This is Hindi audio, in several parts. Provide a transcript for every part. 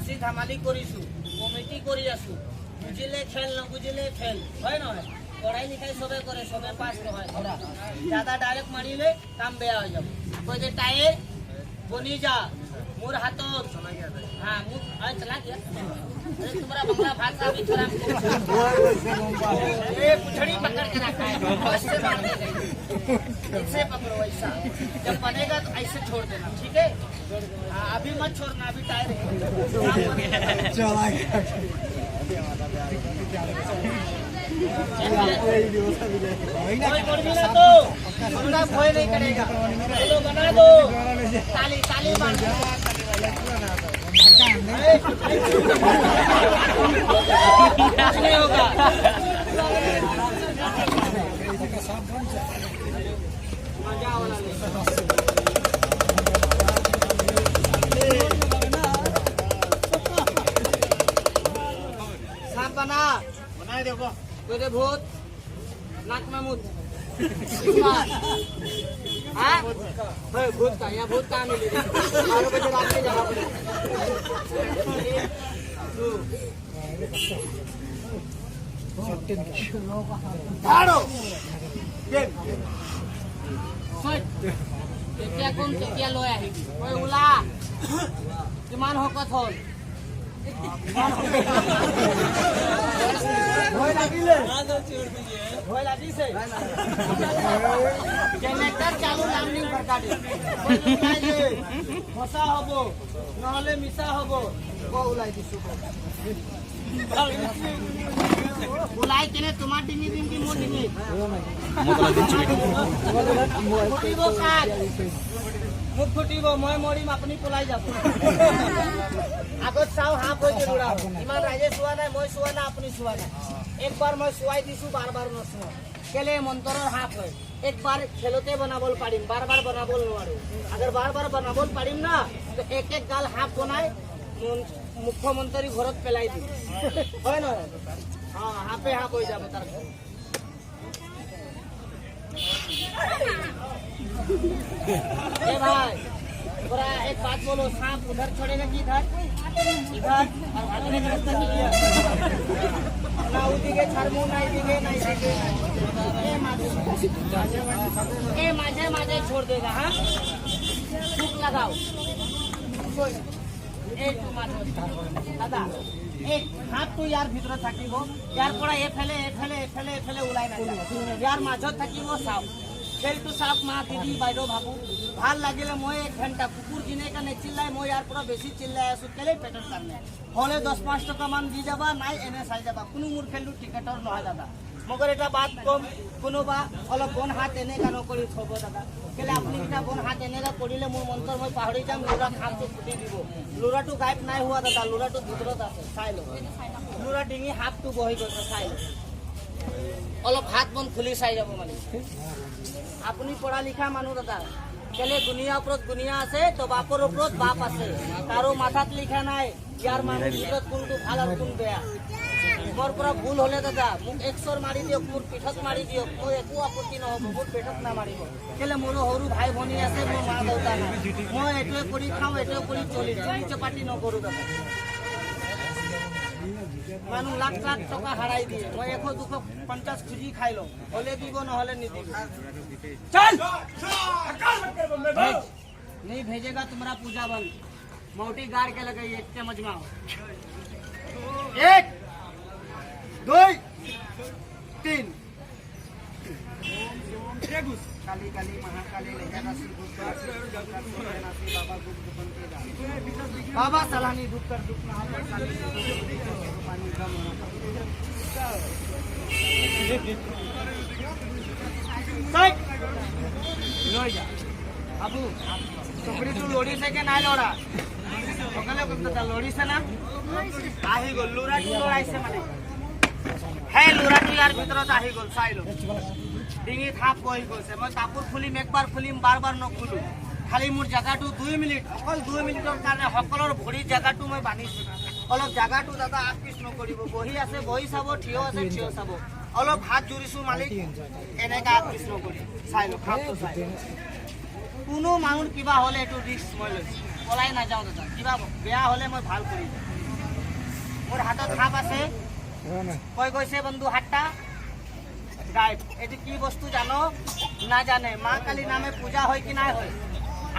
হাসি ধেমালি কৰিছো কমিটি কৰি আছো বুজিলে খেল নবুজিলে ফেল হয় নহয় পঢ়াই লিখাই সবে কৰে সবে পাস নহয় দাদা ডাইরেক্ট মারিলে কাম বেয়া হৈ যাব কৈ যে টায়ার বনি যা मोर हाथों हाँ मुख चला गया तुम्हारा बंगला भाषा भी थोड़ा ये पुछड़ी पकड़ के रखा है ऐसे मार देगा ऐसे पकड़ो ऐसा जब बनेगा तो ऐसे छोड़ देना ठीक है अभी मत छोड़ना अभी टायर चला गया कोई भी ना तो बंदा भय नहीं करेगा चलो बना दो ताली ताली मार कुछ नहीं होगा मजा वाला सांप बना देखो कोई भूत नाक में मुत भूत का यहाँ भूत कहाँ मिली 12 बजे रात में जाना पड़ेगा कोण क्या लोया है कोई उला किमान होकत होल भय लागिले भय लागिसे जनरेटर चालू लामनी फरकाडे फसा हबो নহলে মিছা হবো কো উলাই দিছো উলাই কেনে তোমার ডিঙি ডিঙি মোর ডিঙি ফুটিব কাট মুখ ফুটিব মই মৰিম আপুনি পলাই যাব আগত চাও হাফ হৈ গেলুৰা ইমান ৰাইজে চোৱা নাই মই চোৱা না আপুনি চোৱা নাই একবাৰ মই চোৱাই দিছো বাৰ বাৰ নচোৱা কেলে মন্তৰৰ হাফ হয় একবাৰ খেলতে বনাবল পাৰিম বাৰ বাৰ বনাবল নোৱাৰো अगर बार बार बनाबल পাৰিম না তো এক এক গাল হাফ বনাই মুখ্যমন্ত্রী ঘৰত পেলাই দিম হয় নহয় हाँ हाफे हाफ हो যাব তার ए भाई पूरा एक बात बोलो सांप उधर छोड़ेगा कि इधर इधर और भागने का रास्ता किया ना उदिगे छरमू नहीं दिगे ए माझे माझे छोड़ देगा हाँ चुप लगाओ एक दादा एक हाथ तो यार भीतर থাকিব यार পড়া এফেলে উলাই না यार মাঝত থাকিব চাও খেলটো চাওক মা দিদি বাইদেউ ভাবু ভাল লাগিলে মই 1 ঘন্টা কুকুর কিনে কানে চিল্লাই মই ইয়ার পড়া বেশি চিল্লাই আছো কেলে পেটৰ কাৰণে হলে 10-5 টকা মান দি যাবা নাই এনে চাই যাবা কোনো মোৰ খেলটো টিকেটৰ নহয় দাদা মগৰ এটা বাত কম কোনোবা অলপ বন হাত এনে কান কৰি থব দাদা কেলে আপুনি এটা বন হাত এনেকা কৰিলে মোৰ মন্তৰ মই পাহৰি যাম লুৰা খামটো ফুটি দিব লুৰাটো গায়ব নাই হোৱা দাদা লুৰাটো ভিতৰত আছে চাই লো লুৰা ডিঙি হাতটো বহি গৈছে চাই লো অলপ হাত বন খুলি চাই যাব মানে আপুনি পঢ়া লিখা মানুহ দাদা কেলে দুনিয়া ওপৰত দুনিয়া আছে তো বাপৰ ওপৰত বাপ আছে কাৰো মাথাত লিখা নাই ইয়াৰ মানুহ ভিতৰত কোনটো ভাল আৰু কোন বেয়া मोर पूरा भूल होले दादा मुख 100 मारी दियो मोर पिठत मारी दियो मोर एको आपत्ति न हो मोर पेटत ना मारिबो केले मोर हरु भाई भनी আছে मोर मा देउता ना মই এটে কৰি খাও এটে কৰি চলি চপাটি ন কरू দাদা মানু লাখ লাখ টাকা হারাই দিয়ে মই 150 খুজি খাইলো হলে দিব না হলে নি দিব चल नहीं भेजेगा तुम्हारा पूजा बन मोटी गाड़ के लगे एक चम्मच माओ 1 2 3 काली काली महाकाली लेजानासी बाबा सलानी दुख कर दुख ना पानी कम बाबू छोकरी तू लोड़ी से के ना लोड़ा सकाले लोड़ी से ना आही गोल लुरा तू लोड़ाइसे माने हे लुरा तू यार ভিতৰত আহি গল চাইলো ডিঙি থাপ হৈ গৈছে মই কাপোৰ খুলিম একবাৰ খুলিম বাৰ বাৰ নখুলো খালি মোৰ জায়গাটো 2 মিনিট অকল 2 মিনিটৰ কাৰণে সকলৰ ভৰি জায়গাটো মই বানিছো অলপ জায়গাটো দাদা আপিছ নকৰিব বহি আছে বহি চাব থিয় আছে থিয় চাব অলপ হাত জুৰিছো মালিক এনেকা আপিছ নকৰি চাইলো খাপটো চাই কোনো মানুহ কিবা হলে এটো ৰিস্ক মই লৈছো ওলাই নাযাওঁ দাদা কিবা বেয়া হলে মই ভাল কৰি দিম মোৰ হাতত সাপ আছে কৈ গৈছে বন্ধু হাতটা গাইব এইটো কি বস্তু জানো নাজানে মা কালী নামে পূজা হয় কি নাই হয়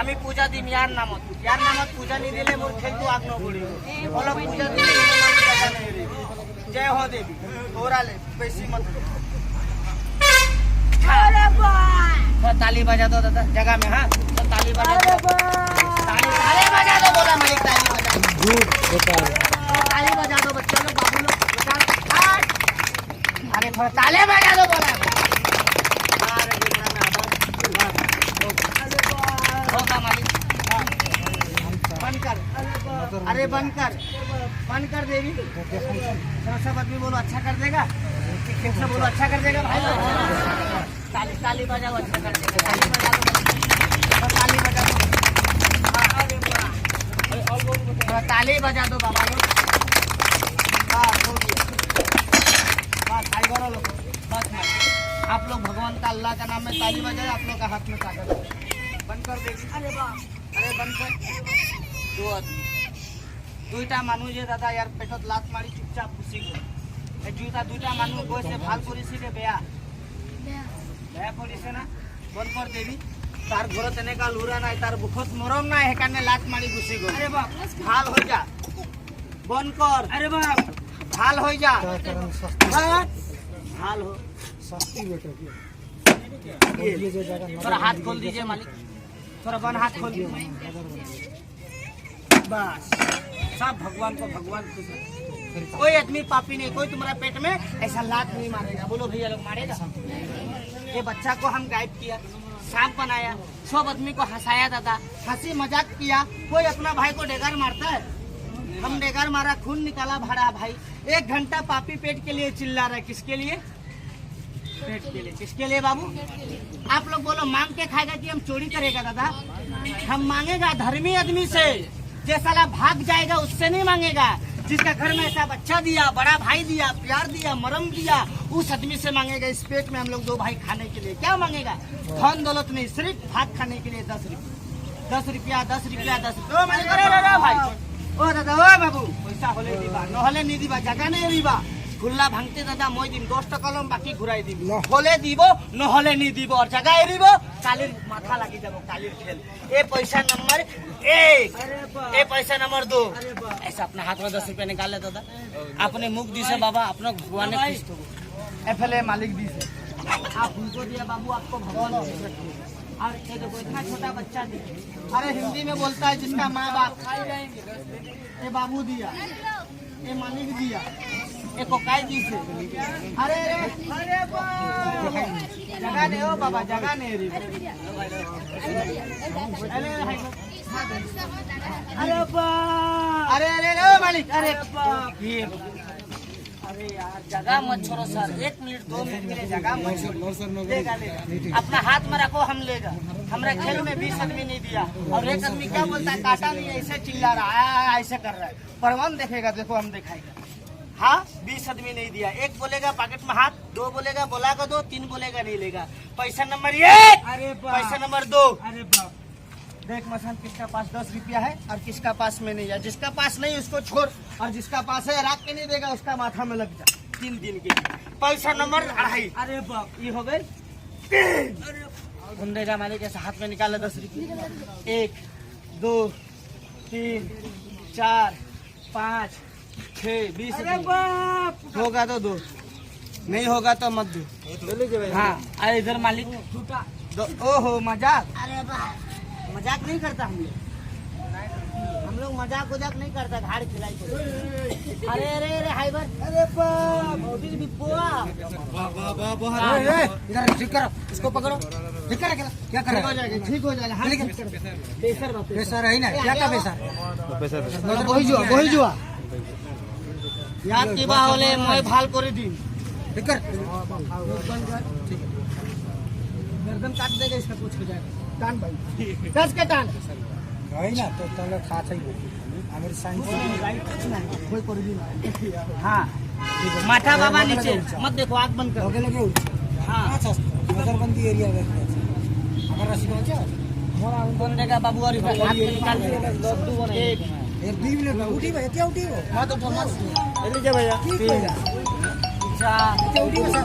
আমি পূজা দিম ইয়াৰ নামত পূজা নিদিলে মোৰ খেলটো আগ নবঢ়িব অলপ পূজা দিলে জয় हो देवी थोड़ा ले बेसी मत तो ताली बजा दो दादा जगह में हाँ तो ताली बजा दो ताली बजा दो बोला मालिक ताली बजा ताली बजा दो बच्चों लोग बाबू लोग अरे थोड़ा ताली बजा दो बोला होगा मालिक अरे बंद कर देवी सब आदमी बोलो अच्छा कर देगा सब बोलो अच्छा कर देगा भाई ताली बजाओ अच्छा कर देगा ताली बजा दो ताली बजा दो बाबा लोग आप लोग भगवान का अल्लाह का नाम में ताली बजाए आप लोग का हाथ में कागज बंद कर देगी अरे बंद कर दो आदमी দুইটা মানুহ যে দাদা ইয়াৰ পেটত লাত মাৰি চুপচাপ গুচি গ'ল এই দুইটা মানুহ গৈছে ভাল কৰিছিলে বেয়া কৰিছে না বন্ধ কৰ দেবী তাৰ ঘৰত এনেকা লুৰা নাই তাৰ বুখত মৰম নাই সেইকাৰণে লাত মাৰি গুচি গ'ল আৰে বাপ ভাল হৈ যা বন্ধ কৰ আৰে বাপ ভাল হৈ যা ভাল हो सस्ती बेटा थोड़ा हाथ खोल दीजिए मालिक थोड़ा बन हाथ खोल दीजिए बस सब भगवान को भगवान खुश है कोई आदमी पापी नहीं कोई तुम्हारा पेट में ऐसा लात नहीं मारेगा बोलो भैया लोग मारेगा ये बच्चा को हम गायब किया सांप बनाया सब आदमी को हंसाया दादा हंसी मजाक किया कोई अपना भाई को डेगर मारता है हम डेगर मारा खून निकाला भाड़ा भाई 1 घंटा पापी पेट के लिए चिल्ला रहा है किसके लिए पेट के लिए किसके लिए बाबू आप लोग बोलो मांग के खाएगा कि हम चोरी करेगा दादा हम मांगेगा धर्मी आदमी से जैसा भाग जाएगा उससे नहीं मांगेगा जिसका घर में ऐसा बच्चा दिया बड़ा भाई दिया प्यार दिया मरम दिया उस आदमी से मांगेगा इस पेट में हम लोग 2 भाई खाने के लिए क्या मांगेगा धन दौलत नहीं सिर्फ भात खाने के लिए 10 रुपया भाई ओ दादा ओ बाबू पैसा होले दिबा নহলে নি দিবা জায়গা নেই দিবা खुला भांगते दादा মই দিম 10 টা কলম বাকি ঘুরাই দিব হলে দিব নহলে নি দিব আর জায়গা এরিব কালির মাথা লাগি যাব কালির খেল ए पैसा नंबर 1 ए पैसा नंबर 2 ऐसा अपना हाथ में 10 रुपया निकाल ले दादा अपने मुख दी से बाबा अपना भगवान ने खुश हो एफएलए मालिक दी से आप उनको दिया बाबू आपको भगवान और ये देखो इतना छोटा बच्चा दिया अरे हिंदी में बोलता है जिसका माँ बाप खाई जाएंगे ये बाबू दिया ये मालिक दिया ये कोकाई जी से अरे जगह दे ओ बाबा जगह नहीं रे अरे मालिक अरे ये अरे यार जगह मत छोड़ो सर 1 मिनट 2 मिनट के लिए जगह मत छोड़ो लेगा अपना हाथ में रखो हम लेगा हमरा खेल में 20 आदमी नहीं दिया और एक आदमी क्या बोलता है काटा नहीं ऐसे चिल्ला रहा है ऐसे कर रहा है परवान देखेगा देखो हम दिखाएगा हाँ 20 आदमी नहीं दिया 1 बोलेगा पॉकेट में हाथ 2 बोलेगा बोलागा 2 3 बोलेगा नहीं लेगा पैसा नंबर 1 अरे पैसा नंबर 2 अरे बाप देख मसान किसका पास 10 रुपया है और किसका पास में नहीं है जिसका पास नहीं उसको छोड़ और जिसका पास है रात के नहीं देगा उसका माथा में लग जा 3 दिन के पैसा नंबर 2.5 अरे बाप ये हो गए गुंडे का मालिक ऐसा हाथ में निकाला 10 रुपया 1 2 3 4 5 6 20 होगा तो 2 नहीं होगा तो मत दो हाँ अरे इधर मालिक ओहो मजाक अरे मजाक नहीं करता हम लोग मजाक नहीं करता घाड़ खिलाई अरे अरे अरे हाइबर अरे इधर ठीक करो इसको पकड़ो ठीक करो क्या कर ठीक हो जाएगा प्रेशर है ना क्या का प्रेशर याद किबा হলে মই ভাল করে দিন ঠিক कर गर्दन काट देगा इसका कुछ हो जाएगा टान भाई कस के टान भाई ना तो तले खा छै हमर साइंस कोई कर दी हां माथा बाबा नीचे मत देखो आंख बंद कर लगे हां नजरबंदी एरिया में अगर रसी पहुंचा कौन देगा बाबू और हाथ में निकाल दे लड्डू बने एक 2 मिनट उठी भाई क्या उठी हो मत उठो मत ले जा भैया चार उठी बसा